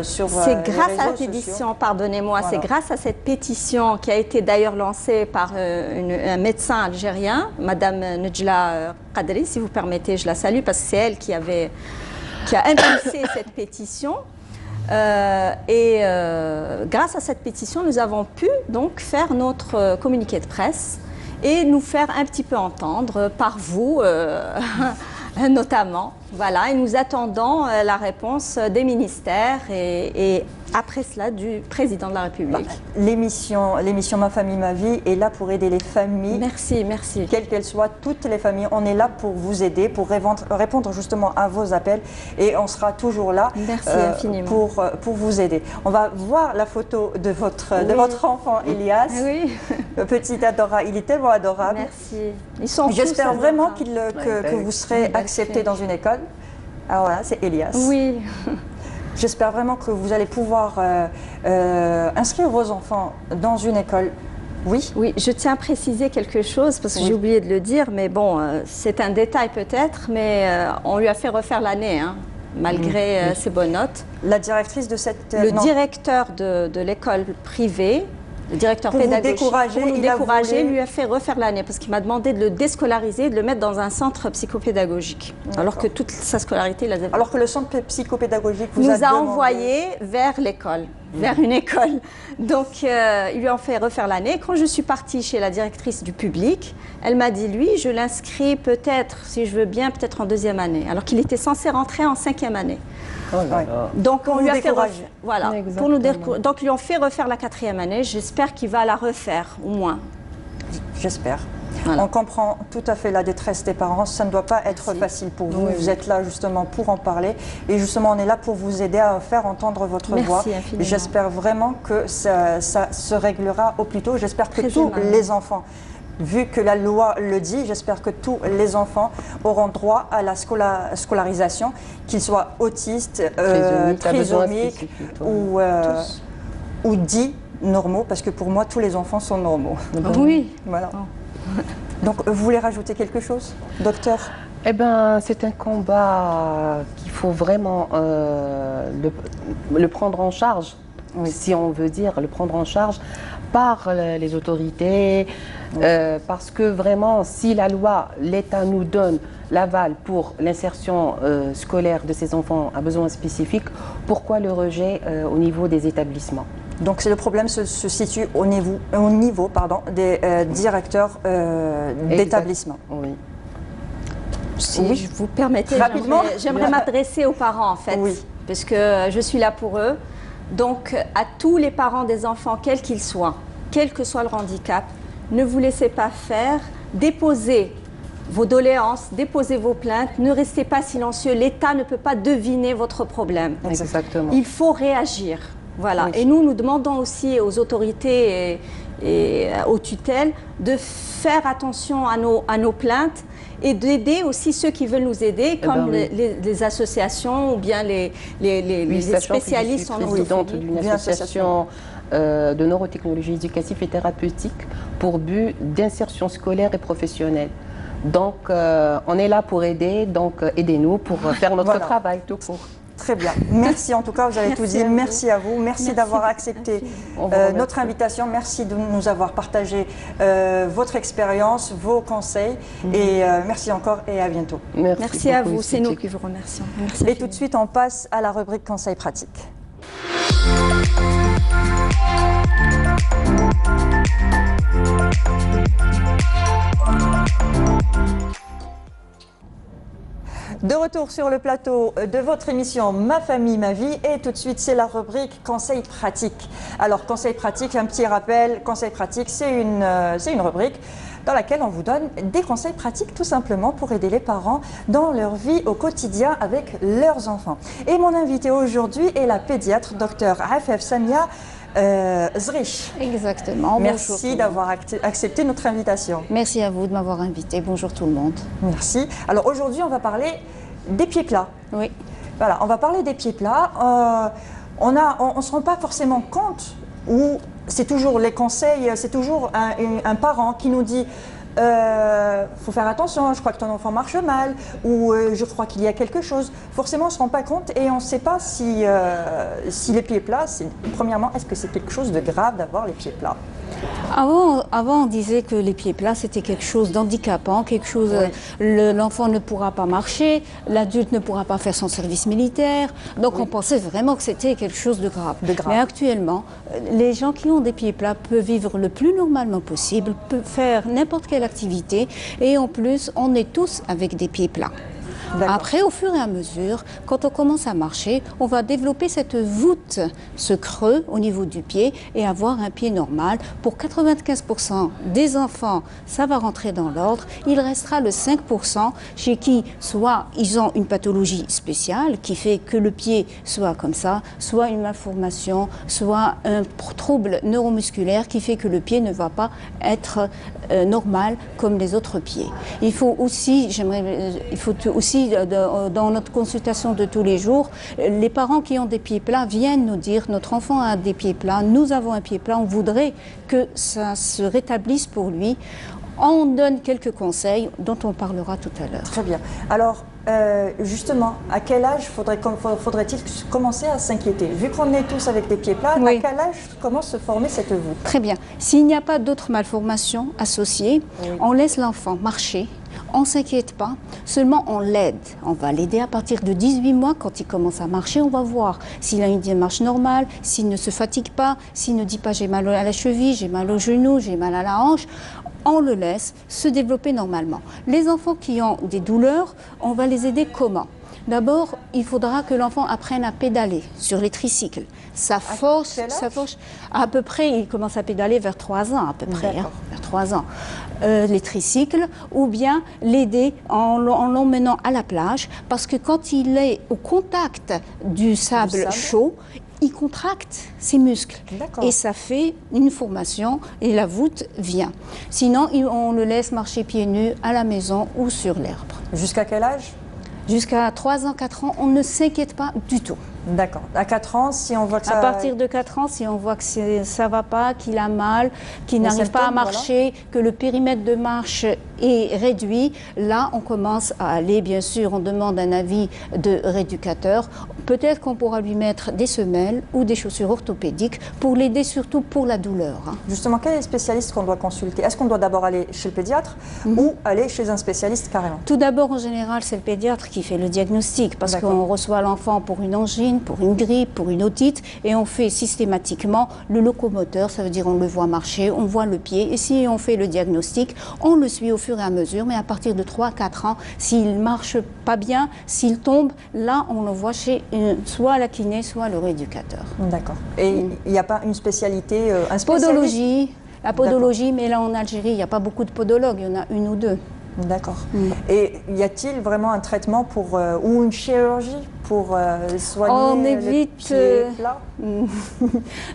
sur c'est grâce à la sociaux. pétition, pardonnez-moi, c'est grâce à cette pétition qui a été d'ailleurs lancée par un médecin algérien, Madame Nejla Qadri, si vous permettez, je la salue parce que c'est elle qui a impulsé cette pétition. Grâce à cette pétition, nous avons pu donc faire notre communiqué de presse et nous faire un petit peu entendre par vous, notamment. Voilà, et nous attendons la réponse des ministères et après cela du président de la République. L'émission Ma famille, ma vie est là pour aider les familles. Merci, merci. Quelles qu'elles soient, toutes les familles, on est là pour vous aider, pour répondre justement à vos appels et on sera toujours là pour vous aider. On va voir la photo de votre enfant Elias. Oui. Petit adorable, il est tellement adorable. Merci. Ils sont J'espère vraiment que vous serez accepté dans une école. Ah voilà, c'est Elias. Oui. J'espère vraiment que vous allez pouvoir inscrire vos enfants dans une école. Oui. Oui, je tiens à préciser quelque chose parce que j'ai oublié de le dire, mais bon, c'est un détail peut-être, mais on lui a fait refaire l'année, malgré ses bonnes notes. La directrice de cette... Le directeur de l'école privée, le directeur pédagogique, pour nous décourager, lui a fait refaire l'année parce qu'il m'a demandé de le déscolariser et de le mettre dans un centre psychopédagogique. Alors que toute sa scolarité, il avait... Alors que le centre psychopédagogique nous a envoyé vers l'école, vers une école. Donc, ils lui ont fait refaire l'année. Quand je suis partie chez la directrice du public, elle m'a dit, lui, je l'inscris peut-être, si je veux bien, peut-être en 2e année. Alors qu'il était censé rentrer en 5e année. Oh là là. Donc on lui a fait voilà, pour nous donc ils lui ont fait refaire la 4e année. J'espère qu'il va la refaire au moins. J'espère. Voilà. On comprend tout à fait la détresse des parents. Ça ne doit pas être facile pour vous. Vous êtes là justement pour en parler et justement on est là pour vous aider à faire entendre votre voix. J'espère vraiment que ça se réglera au plus tôt. J'espère que tous les enfants, vu que la loi le dit, j'espère que tous les enfants auront droit à la scolarisation, qu'ils soient autistes, trisomiques ou dits normaux, parce que pour moi, tous les enfants sont normaux. Oui. Voilà. Donc, vous voulez rajouter quelque chose, docteur ? Eh bien, c'est un combat qu'il faut vraiment le prendre en charge, si on veut dire, le prendre en charge par les autorités, parce que vraiment, si la loi, l'État nous donne l'aval pour l'insertion scolaire de ces enfants à besoins spécifiques, pourquoi le rejet au niveau des établissements ? Donc le problème se situe au niveau des directeurs d'établissement. Oui. Si je vous permettez, j'aimerais m'adresser aux parents en fait, parce que je suis là pour eux. Donc à tous les parents des enfants, quels qu'ils soient, quel que soit le handicap, ne vous laissez pas faire, déposez vos doléances, déposez vos plaintes, ne restez pas silencieux. L'État ne peut pas deviner votre problème. Exactement. Il faut réagir. Voilà. Oui. Et nous demandons aussi aux autorités et aux tutelles de faire attention à nos plaintes et d'aider aussi ceux qui veulent nous aider, comme les associations ou bien les spécialistes en orthophonie. Je suis présidente d'une association de neurotechnologie éducative et thérapeutique pour but d'insertion scolaire et professionnelle. Donc, on est là pour aider, donc aidez-nous pour faire notre travail tout court. Très bien. Merci en tout cas, vous avez tout dit. Merci à vous. Merci d'avoir accepté notre invitation. Merci de nous avoir partagé votre expérience, vos conseils. Et merci encore et à bientôt. Merci à vous. C'est nous qui vous remercions. Merci. Et tout de suite, on passe à la rubrique conseils pratiques. De retour sur le plateau de votre émission Ma famille, ma vie, et tout de suite c'est la rubrique conseils pratiques. Alors conseils pratiques, un petit rappel, conseils pratiques c'est une rubrique dans laquelle on vous donne des conseils pratiques tout simplement pour aider les parents dans leur vie au quotidien avec leurs enfants. Et mon invité aujourd'hui est la pédiatre Dr Afef Samia Zrich. Exactement. Merci d'avoir accepté notre invitation. Merci à vous de m'avoir invité. Bonjour tout le monde. Merci. Alors aujourd'hui, on va parler des pieds plats. Oui. Voilà, on va parler des pieds plats. On ne se rend pas forcément compte, ou c'est toujours les conseils, c'est toujours un parent qui nous dit faut faire attention, je crois que ton enfant marche mal, ou je crois qu'il y a quelque chose. Forcément, on ne se rend pas compte et on ne sait pas si les pieds plats, premièrement, est-ce que c'est quelque chose de grave d'avoir les pieds plats? Avant, on disait que les pieds plats, c'était quelque chose d'handicapant, quelque chose, l'enfant ne pourra pas marcher, l'adulte ne pourra pas faire son service militaire. Donc on pensait vraiment que c'était quelque chose de grave. Mais actuellement, les gens qui ont des pieds plats peuvent vivre le plus normalement possible, peuvent faire n'importe quelle activité, et en plus, on est tous avec des pieds plats. Après, au fur et à mesure, quand on commence à marcher, on va développer cette voûte, ce creux au niveau du pied et avoir un pied normal. Pour 95% des enfants, ça va rentrer dans l'ordre. Il restera le 5% chez qui, soit ils ont une pathologie spéciale qui fait que le pied soit comme ça, soit une malformation, soit un trouble neuromusculaire qui fait que le pied ne va pas être normal comme les autres pieds. Il faut aussi, dans notre consultation de tous les jours, les parents qui ont des pieds plats viennent nous dire notre enfant a des pieds plats, nous avons un pied plat, on voudrait que ça se rétablisse pour lui. On donne quelques conseils dont on parlera tout à l'heure. Très bien. Alors, justement, à quel âge faudrait-il commencer à s'inquiéter? Vu qu'on est tous avec des pieds plats, à quel âge commence à se former cette voûte? Très bien. S'il n'y a pas d'autres malformations associées, on laisse l'enfant marcher. On ne s'inquiète pas, seulement on l'aide. On va l'aider à partir de 18 mois. Quand il commence à marcher, on va voir s'il a une démarche normale, s'il ne se fatigue pas, s'il ne dit pas j'ai mal à la cheville, j'ai mal au genou, j'ai mal à la hanche. On le laisse se développer normalement. Les enfants qui ont des douleurs, on va les aider comment? D'abord, il faudra que l'enfant apprenne à pédaler sur les tricycles. Ça force à peu près, il commence à pédaler vers 3 ans à peu près, vers 3 ans. Les tricycles, ou bien l'aider en l'emmenant à la plage, parce que quand il est au contact du sable chaud, il contracte ses muscles et ça fait une formation et la voûte vient. Sinon, on le laisse marcher pieds nus à la maison ou sur l'herbe. Jusqu'à quel âge? Jusqu'à 3 ans, 4 ans, on ne s'inquiète pas du tout. D'accord. À 4 ans, si on voit que ça... À partir de 4 ans, si on voit que ça ne va pas, qu'il a mal, qu'il n'arrive pas à marcher, que le périmètre de marche est réduit, là, on commence à aller, bien sûr, on demande un avis de rééducateur. Peut-être qu'on pourra lui mettre des semelles ou des chaussures orthopédiques pour l'aider surtout pour la douleur. Justement, quel est le spécialiste qu'on doit consulter? Est-ce qu'on doit d'abord aller chez le pédiatre ou aller chez un spécialiste carrément? Tout d'abord, en général, c'est le pédiatre qui fait le diagnostic parce qu'on reçoit l'enfant pour une angine, pour une grippe, pour une otite et on fait systématiquement le locomoteur, ça veut dire on le voit marcher, on voit le pied et si on fait le diagnostic, on le suit au fur et à mesure, mais à partir de 3-4 ans, s'il ne marche pas bien, s'il tombe, là on le voit chez soit la kiné, soit le rééducateur. D'accord. Et il n'y a pas une spécialité, un spécialiste? Podologie, la podologie, mais là en Algérie, il n'y a pas beaucoup de podologues, il y en a 1 ou 2. D'accord. Et y a-t-il vraiment un traitement pour, ou une chirurgie pour soigner le pied plat?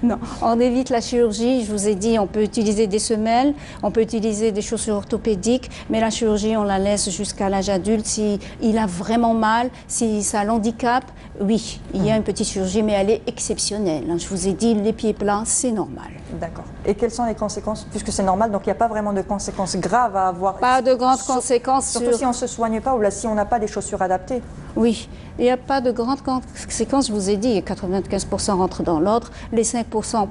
Non, on évite la chirurgie. Je vous ai dit, on peut utiliser des semelles, on peut utiliser des chaussures orthopédiques, mais la chirurgie, on la laisse jusqu'à l'âge adulte. Si il a vraiment mal, si ça l'handicape, oui, il y a une petite chirurgie, mais elle est exceptionnelle. Je vous ai dit, les pieds plats, c'est normal. D'accord. Et quelles sont les conséquences? Puisque c'est normal, donc il n'y a pas vraiment de conséquences graves à avoir. Pas de grandes conséquences. Surtout si on ne se soigne pas ou là, si on n'a pas des chaussures adaptées. Oui, il n'y a pas de grandes conséquences, je vous ai dit, 95% rentrent dans l'ordre, les 5%,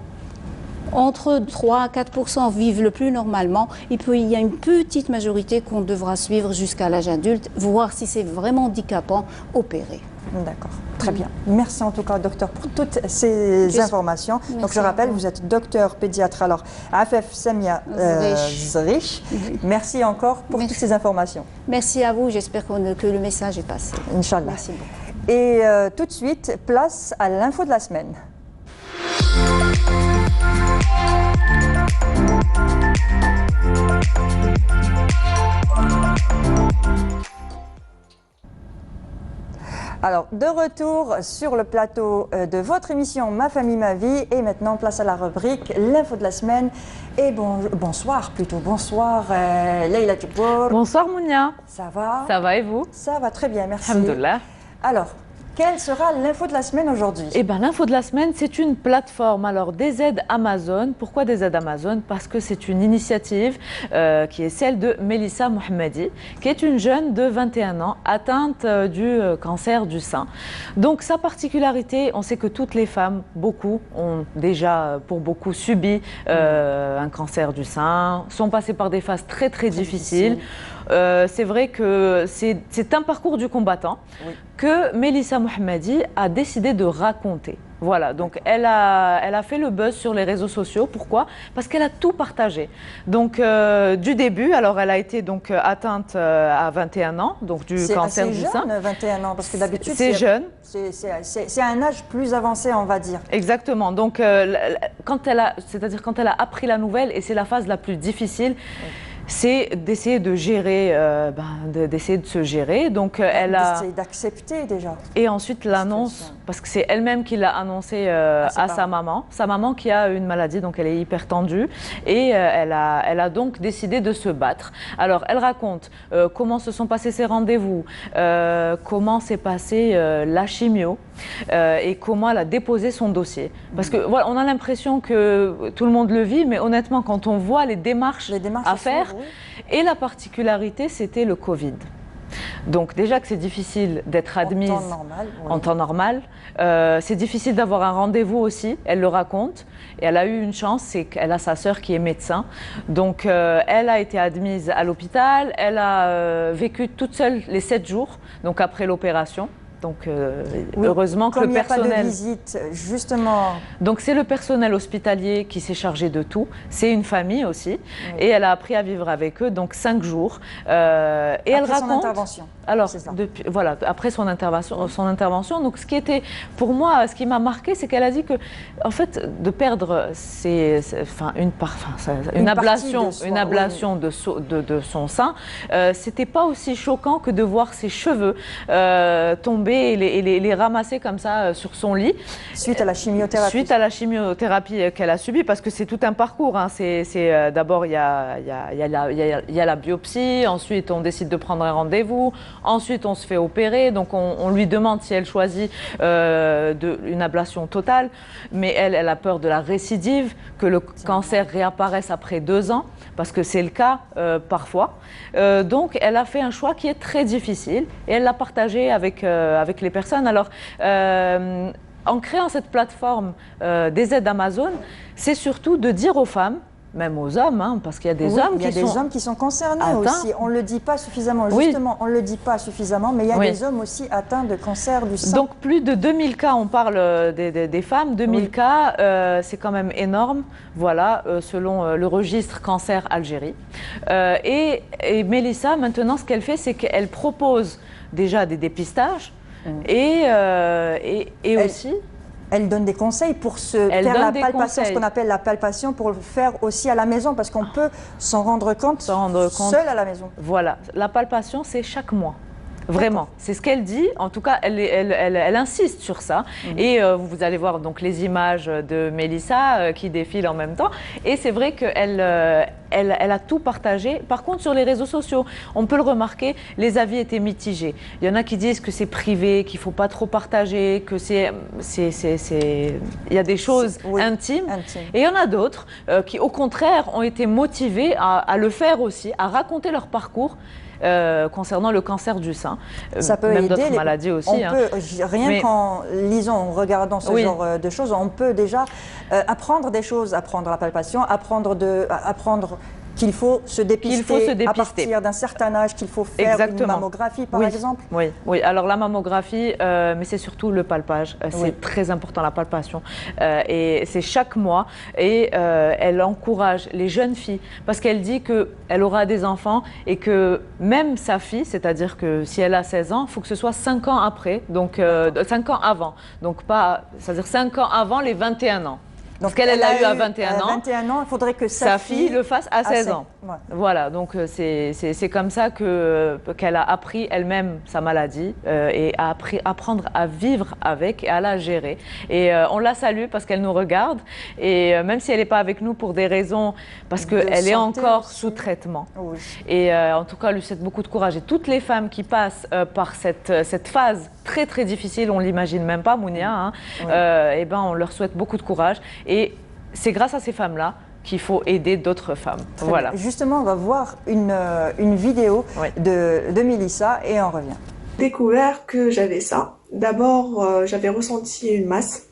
entre 3 à 4% vivent le plus normalement, et puis il y a une petite majorité qu'on devra suivre jusqu'à l'âge adulte, voir si c'est vraiment handicapant, opérer. D'accord, très bien. Merci en tout cas, docteur, pour toutes ces informations. Merci. Donc je rappelle, vous êtes docteur pédiatre, alors Afef Samia Zrich. Merci encore pour toutes ces informations. Merci à vous, j'espère que le message est passé. Inch'Allah. Merci beaucoup. Et tout de suite, place à l'info de la semaine. Alors, de retour sur le plateau de votre émission Ma Famille, Ma Vie. Et maintenant, place à la rubrique L'info de la semaine. Et bonsoir plutôt. Bonsoir Leïla Djibour. Bonsoir Mounia. Ça va? Ça va et vous? Ça va très bien, merci. Alhamdoulilah. Alors, quelle sera l'info de la semaine aujourd'hui? Eh bien, l'info de la semaine, c'est une plateforme. Alors, des aides Amazon. Pourquoi des aides Amazon? Parce que c'est une initiative qui est celle de Melissa Mohammadi, qui est une jeune de 21 ans atteinte du cancer du sein. Donc, sa particularité, on sait que toutes les femmes, beaucoup, ont déjà, pour beaucoup, subi un cancer du sein, sont passées par des phases très, très difficiles. C'est vrai que c'est un parcours du combattant que Melissa Mohammadi a décidé de raconter. Voilà, donc elle a fait le buzz sur les réseaux sociaux. Pourquoi? Parce qu'elle a tout partagé. Donc du début, alors elle a été donc atteinte à 21 ans, donc du cancer du sein. C'est jeune, 21 ans, parce que d'habitude c'est jeune. C'est un âge plus avancé, on va dire. Exactement. Donc quand elle a appris la nouvelle, et c'est la phase la plus difficile. C'est d'essayer de gérer, d'essayer de se gérer. Donc elle a d'essayer d'accepter déjà. Et ensuite l'annonce, parce que c'est elle-même qui l'a annoncé à sa maman qui a une maladie, donc elle est hyper tendue, et elle a donc décidé de se battre. Alors elle raconte comment se sont passés ses rendez-vous, comment s'est passée la chimio, et comment elle a déposé son dossier. Parce que voilà, on a l'impression que tout le monde le vit, mais honnêtement, quand on voit les démarches à faire. Et la particularité, c'était le Covid. Donc déjà que c'est difficile d'être admise en temps normal, c'est difficile d'avoir un rendez-vous aussi, elle le raconte. Et elle a eu une chance, c'est qu'elle a sa sœur qui est médecin. Donc elle a été admise à l'hôpital, elle a vécu toute seule les 7 jours, donc après l'opération. Donc heureusement que le personnel... il n'y a pas de visite, justement... Donc c'est le personnel hospitalier qui s'est chargé de tout. C'est une famille aussi. Et elle a appris à vivre avec eux, donc 5 jours. Et elle raconte... son intervention. Alors, voilà, après son intervention, donc ce qui était, pour moi, ce qui m'a marqué, c'est qu'elle a dit que, en fait, de perdre une ablation de son sein, c'était pas aussi choquant que de voir ses cheveux tomber et les ramasser comme ça sur son lit. Suite à la chimiothérapie. Suite à la chimiothérapie qu'elle a subie, parce que c'est tout un parcours. Hein. D'abord, il y a la biopsie, ensuite on décide de prendre un rendez-vous. Ensuite, on se fait opérer, donc on lui demande si elle choisit une ablation totale, mais elle a peur de la récidive, que le cancer réapparaisse après 2 ans, parce que c'est le cas parfois. Donc, elle a fait un choix qui est très difficile, et elle l'a partagé avec les personnes. Alors, en créant cette plateforme des aides Amazon, c'est surtout de dire aux femmes, même aux hommes, hein, parce qu'il y a des hommes qui sont concernés aussi. On ne le dit pas suffisamment, justement, on ne le dit pas suffisamment, mais il y a des hommes aussi atteints de cancer du sein. Donc plus de 2000 cas, on parle des femmes, 2000 cas, c'est quand même énorme, voilà, selon le registre Cancer Algérie. Et Melissa, maintenant, ce qu'elle fait, c'est qu'elle propose déjà des dépistages et aussi... Elle donne des conseils pour faire la palpation, ce qu'on appelle la palpation, pour le faire aussi à la maison, parce qu'on peut s'en rendre compte seul à la maison. Voilà, la palpation, c'est chaque mois. Vraiment, c'est ce qu'elle dit. En tout cas, elle insiste sur ça. Et vous allez voir donc les images de Mélissa qui défilent en même temps. Et c'est vrai qu'elle elle a tout partagé. Par contre, sur les réseaux sociaux, on peut le remarquer, les avis étaient mitigés. Il y en a qui disent que c'est privé, qu'il ne faut pas trop partager, que il y a des choses intimes. Et il y en a d'autres qui, au contraire, ont été motivés à le faire aussi, à raconter leur parcours. Concernant le cancer du sein, ça peut même aider d'autres maladies aussi. Rien qu'en lisant, en regardant ce genre de choses, on peut déjà apprendre des choses, apprendre la palpation, apprendre qu'il faut se dépister, à partir d'un certain âge, qu'il faut faire une mammographie, par exemple. Oui, alors la mammographie, mais c'est surtout le palpage. C'est très important, la palpation. Et c'est chaque mois. Et elle encourage les jeunes filles, parce qu'elle dit qu'elle aura des enfants et que même sa fille, c'est-à-dire que si elle a 16 ans, il faut que ce soit 5 ans après, donc 5 ans avant. Donc c'est-à-dire 5 ans avant les 21 ans. Donc, ce qu'elle a eu à 21 ans, il faudrait que sa fille le fasse à 16 ans. Voilà, donc c'est comme ça qu'elle a appris elle-même sa maladie et a appris à apprendre à vivre avec et à la gérer. Et on la salue parce qu'elle nous regarde. Et même si elle n'est pas avec nous pour des raisons, parce qu'elle est encore sous traitement. Et en tout cas, elle lui souhaite beaucoup de courage. Et toutes les femmes qui passent par cette phase très très difficile, on ne l'imagine même pas, Mounia, et ben, on leur souhaite beaucoup de courage. Et c'est grâce à ces femmes-là qu'il faut aider d'autres femmes. Voilà. Justement, on va voir une vidéo de Mélissa et on revient. Découvert que j'avais ça. D'abord, j'avais ressenti une masse.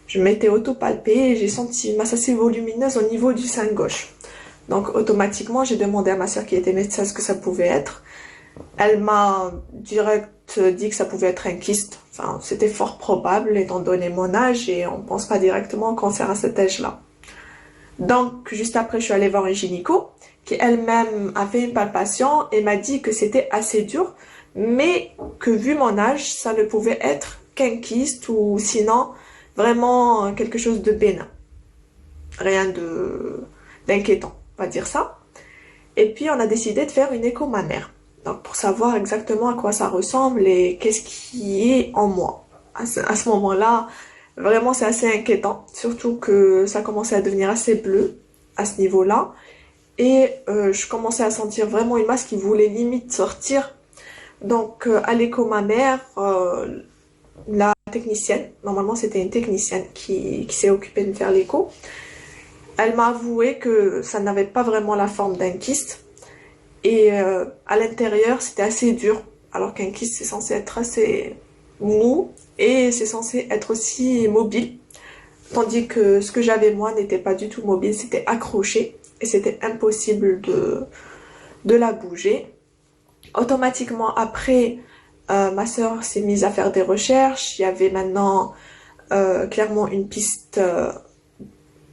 Je m'étais auto-palpée et j'ai senti une masse assez volumineuse au niveau du sein gauche. Donc automatiquement, j'ai demandé à ma soeur qui était médecin ce que ça pouvait être. Elle m'a direct dit que ça pouvait être un kyste. Enfin, c'était fort probable étant donné mon âge et on ne pense pas directement au cancer à cet âge-là. Donc, juste après, je suis allée voir une gynéco qui elle-même a fait une palpation et m'a dit que c'était assez dur, mais que vu mon âge, ça ne pouvait être qu'un kyste ou sinon vraiment quelque chose de bénin. Rien d'inquiétant, on va dire ça. Et puis, on a décidé de faire une écho mammaire. Donc, pour savoir exactement à quoi ça ressemble et qu'est-ce qui est en moi. À ce moment-là, vraiment, c'est assez inquiétant. Surtout que ça commençait à devenir assez bleu à ce niveau-là. Et je commençais à sentir vraiment une masse qui voulait limite sortir. Donc, à l'écho mammaire, la technicienne, normalement c'était une technicienne qui s'est occupée de faire l'écho, elle m'a avoué que ça n'avait pas vraiment la forme d'un kyste. Et à l'intérieur, c'était assez dur, alors qu'un kyste, c'est censé être assez mou et c'est censé être aussi mobile. Tandis que ce que j'avais moi n'était pas du tout mobile, c'était accroché et c'était impossible de la bouger. Automatiquement après, ma sœur s'est mise à faire des recherches. Il y avait maintenant clairement une piste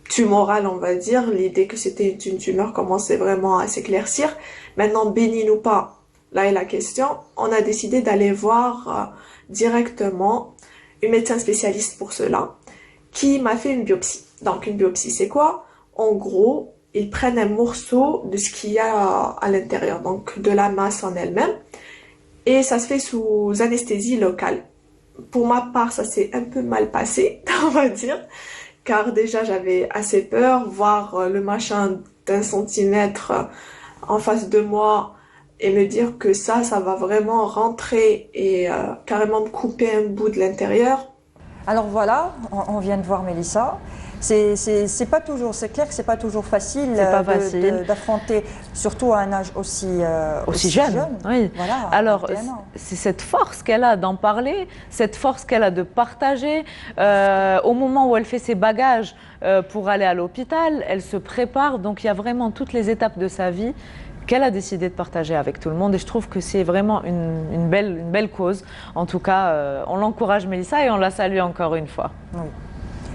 tumorale, on va dire. L'idée que c'était une tumeur commençait vraiment à s'éclaircir. Maintenant, bénigne ou pas, là est la question. On a décidé d'aller voir directement une médecin spécialiste pour cela, qui m'a fait une biopsie. Donc une biopsie, c'est quoi? En gros, ils prennent un morceau de ce qu'il y a à l'intérieur, donc de la masse en elle-même, et ça se fait sous anesthésie locale. Pour ma part, ça s'est un peu mal passé, on va dire, car déjà j'avais assez peur, voir le machin d'1 centimètre en face de moi et me dire que ça va vraiment rentrer et carrément me couper un bout de l'intérieur. Alors voilà, on vient de voir Mélissa. C'est pas toujours, c'est clair que c'est pas toujours facile, d'affronter, surtout à un âge aussi jeune. Oui. Voilà, alors c'est cette force qu'elle a d'en parler, cette force qu'elle a de partager. Au moment où elle fait ses bagages pour aller à l'hôpital, elle se prépare. Donc il y a vraiment toutes les étapes de sa vie qu'elle a décidé de partager avec tout le monde. Et je trouve que c'est vraiment une belle cause. En tout cas, on l'encourage, Mélissa, et on la salue encore une fois. Oui.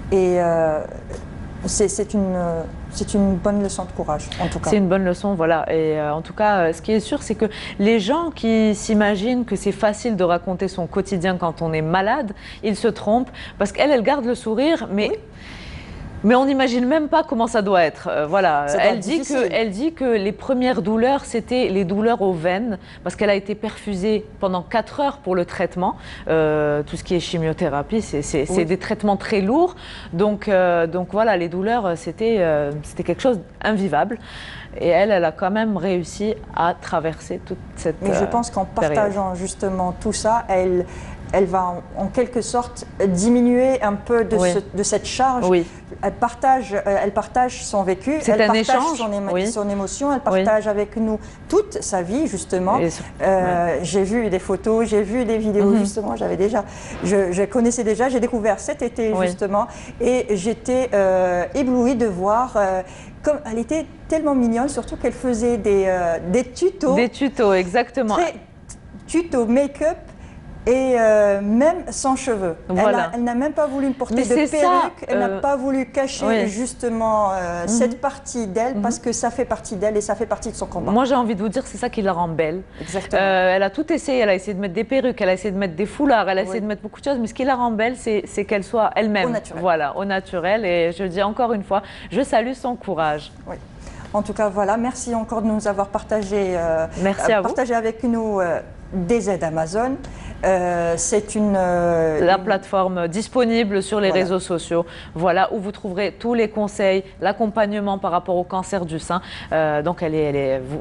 Et c'est une c'est une bonne leçon de courage, en tout cas. C'est une bonne leçon, voilà. Et en tout cas, ce qui est sûr, c'est que les gens qui s'imaginent que c'est facile de raconter son quotidien quand on est malade, ils se trompent, parce qu'elle, elle garde le sourire, mais... Oui. Mais on n'imagine même pas comment ça doit être. Voilà. Elle dit que les premières douleurs, c'était les douleurs aux veines, parce qu'elle a été perfusée pendant 4 heures pour le traitement. Tout ce qui est chimiothérapie, c'est des traitements très lourds. Donc voilà, les douleurs, c'était quelque chose d'invivable. Et elle a quand même réussi à traverser toute cette Mais je pense qu'en partageant justement tout ça, elle va en quelque sorte diminuer un peu de cette charge. Oui. Elle partage son vécu, elle partage son émotion, elle partage avec nous toute sa vie justement. J'ai vu des photos, j'ai vu des vidéos justement, je connaissais déjà, j'ai découvert cet été justement et j'étais éblouie de voir comme elle était tellement mignonne, surtout qu'elle faisait des tutos. Des tutos, exactement. Tutos make-up. Et même sans cheveux. Voilà. Elle n'a même pas voulu me porter de perruque, elle n'a pas voulu cacher justement cette partie d'elle parce que ça fait partie d'elle et ça fait partie de son combat. Moi j'ai envie de vous dire c'est ça qui la rend belle. Exactement. Elle a tout essayé, elle a essayé de mettre des perruques, elle a essayé de mettre des foulards, elle a essayé de mettre beaucoup de choses, mais ce qui la rend belle c'est qu'elle soit elle-même. Au naturel. Voilà, au naturel. Et je dis encore une fois, je salue son courage. Oui. En tout cas, voilà, merci encore de nous avoir partagé, avec nous des aides Amazon. C'est la plateforme disponible sur les réseaux sociaux, voilà, où vous trouverez tous les conseils, l'accompagnement par rapport au cancer du sein. Donc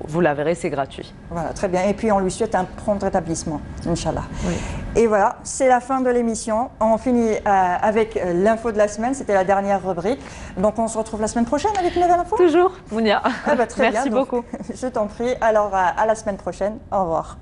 vous la verrez, c'est gratuit. Voilà, très bien. Et puis on lui souhaite un prompt rétablissement, Inch'Allah. Oui. Et voilà, c'est la fin de l'émission. On finit avec l'info de la semaine, c'était la dernière rubrique. Donc on se retrouve la semaine prochaine avec une nouvelle info. Toujours, Mounia. Ah bah, très Merci bien, beaucoup. Je t'en prie. Alors à la semaine prochaine. Au revoir.